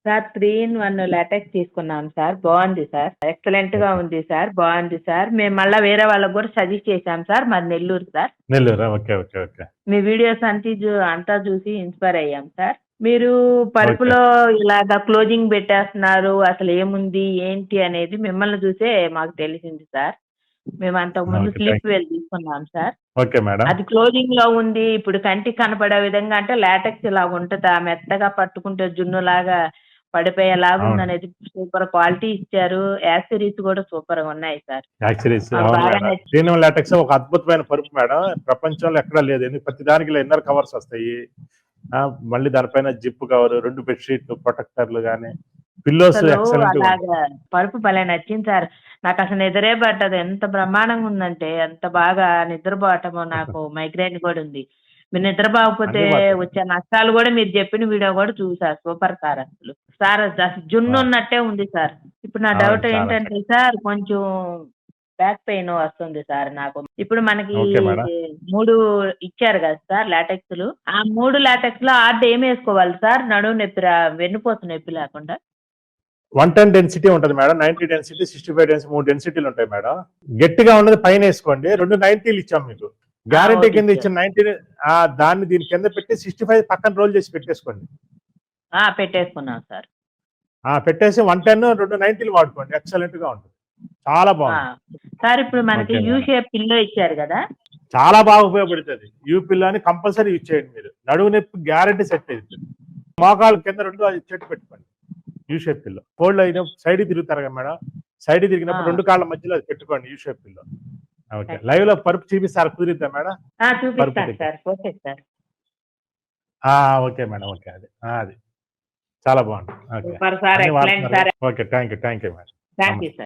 Sir 3 in 1 latex తీసుకున్నాం sir. బాగుంది sir. Excellent గా ఓకే. ఉంది సార్. బాగుంది సార్. మేము మళ్ళా వేరే వాళ్ళకి కూడా సజెస్ట్ చేశాం సార్. మాది నెల్లూరు సార్. నెల్లూరా? ఓకే. ఓకే. ఓకే. మీ వీడియోస్ అంతా చూసి ఇన్స్పైర్ అయ్యాం సార్. మీరు ఓకే. పరుపులో ఇలాగా క్లోజింగ్ పెట్టేస్తున్నారు. అసలు ఏముంది ఏంటి అనేది మిమ్మల్ని చూసే మాకు తెలిసింది సార్. మేము అంతకుముందు ఓకే. స్లిప్ వెల్ తీసుకున్నాం సార్. Okay madam. అది క్లోజింగ్ లో ఉంది. ఇప్పుడు కంటికి కనపడే విధంగా అంటే లాటెక్స్ ఇలా ఉంటుందా, మెత్తగా పట్టుకుంటే జున్నులాగా పడిపోయేలాగా అవును. ఉందనేది సూపర్ క్వాలిటీ ఇచ్చారు. యాక్సెసరీస్ కూడా సూపర్ గా ఉన్నాయి సార్. యాక్చువల్లీస్ మాకు అవును బాగా మేడం. నచ్చింది. ప్రీమియం లాటెక్స్ ఒక అద్భుతమైన పరుపు మేడం. ప్రపంచంలో ఎక్కడా లేదు. ఎందుకు ప్రతి దానికి ఇలా ఇన్నర్ కవర్స్ వస్తాయి. మళ్ళీ దానిపైన జిప్ కవర్, 2 బెడ్‌షీట్లు, ప్రొటెక్టర్లు గాని, పిల్లోస్ అసలు ఎక్సలెంట్‌గా ఉంటాయి. అలాగా పరుపు భలే నచ్చింది సార్. నాకు అసలు నిద్రే పట్టదు. ఎంత బ్రహ్మాండంగా ఉందంటే అంత బాగా నిద్రపోవటము. నాకు మైగ్రేన్ కూడా ఉంది. మీరు నిద్రపోకపోతే అన్నీ పోతాయి. వచ్చే నష్టాలు కూడా మీరు చెప్పిన వీడియో కూడా చూసా. సూపర్ సార్ అసలు. సార్ అసలు జున్ను ఆ! ఉన్నట్టే ఉంది సార్. ఇప్పుడు నా అవును. డౌట్ చాలా ఏంటంటే సార్ కొంచెం బ్యాక్ పెయిన్ వస్తుంది సార్ నాకు. ఇప్పుడు మనకి ఓకే మేడం. 3 ఇచ్చారు కదా సార్ లాటెక్స్‌లు. ఆ 3 లాటెక్స్‌లో ఆడ్ ఏమేసుకోవాలి సార్? నడుము నొప్పి వెన్నుపూస నొప్పి లేకుండా? 110 డెన్సిటీ ఉంటది మేడం. 90 డెన్సిటీ, 65 డెన్సిటీ 3 డెన్సిటీలు ఉంటాయి మేడం. గట్టిగా ఉన్నది పైన వేసుకోండి. 2 90లు ఇచ్చాం మీకు. గ్యారంటీ ఒకటి కింద ఇచ్చారు. ఇచ్చిన 90 దాన్ని దీని కింద పెట్టి 65 పక్కన రోల్ చేసి పెట్టేసుకోండి. పెట్టేసుకున్నాం సార్. పెట్టేసి 110 2 90లు వాడుకోండి. ఎక్సలెంట్ గా ఉంటుంది. చాలా ఆ! బాగుంటుంది. సార్ ఇప్పుడు మనకి okay you madam. Shape pillow ఇచ్చారు గదా! చాలా బాగా ఉపయోగపడుతుంది. యూ పిల్లని కంపల్సరీ యూజ్ చేయండి మీరు. నడుము నొప్పి గ్యారంటీ సెట్ అవుతుంది. మోకాలు కింద 2 అది చెట్టు పెట్టుకోండి. U shape pillow. కోల్డ్ అయిన సైడ్ తిరుగుతారు కదా మేడం. సైడ్ తిరిగినప్పుడు 2 కాళ్ళ మధ్యలో అది పెట్టుకోండి U shape pillow. Okay. Live లో పరుపు చూపిస్తారా? కుదిరిద్దా మేడం? పరుపు చూపిస్తాను దగ్గర. Sir. Okay sir. Okay madam. Okay. అది చాలా బాగుంటుంది. ఓకే. Super sir. అన్ని ఎక్సలెంట్ వాడుతున్నారు. Sir. Okay. Thank you madam. Thank you నమస్తే. సార్.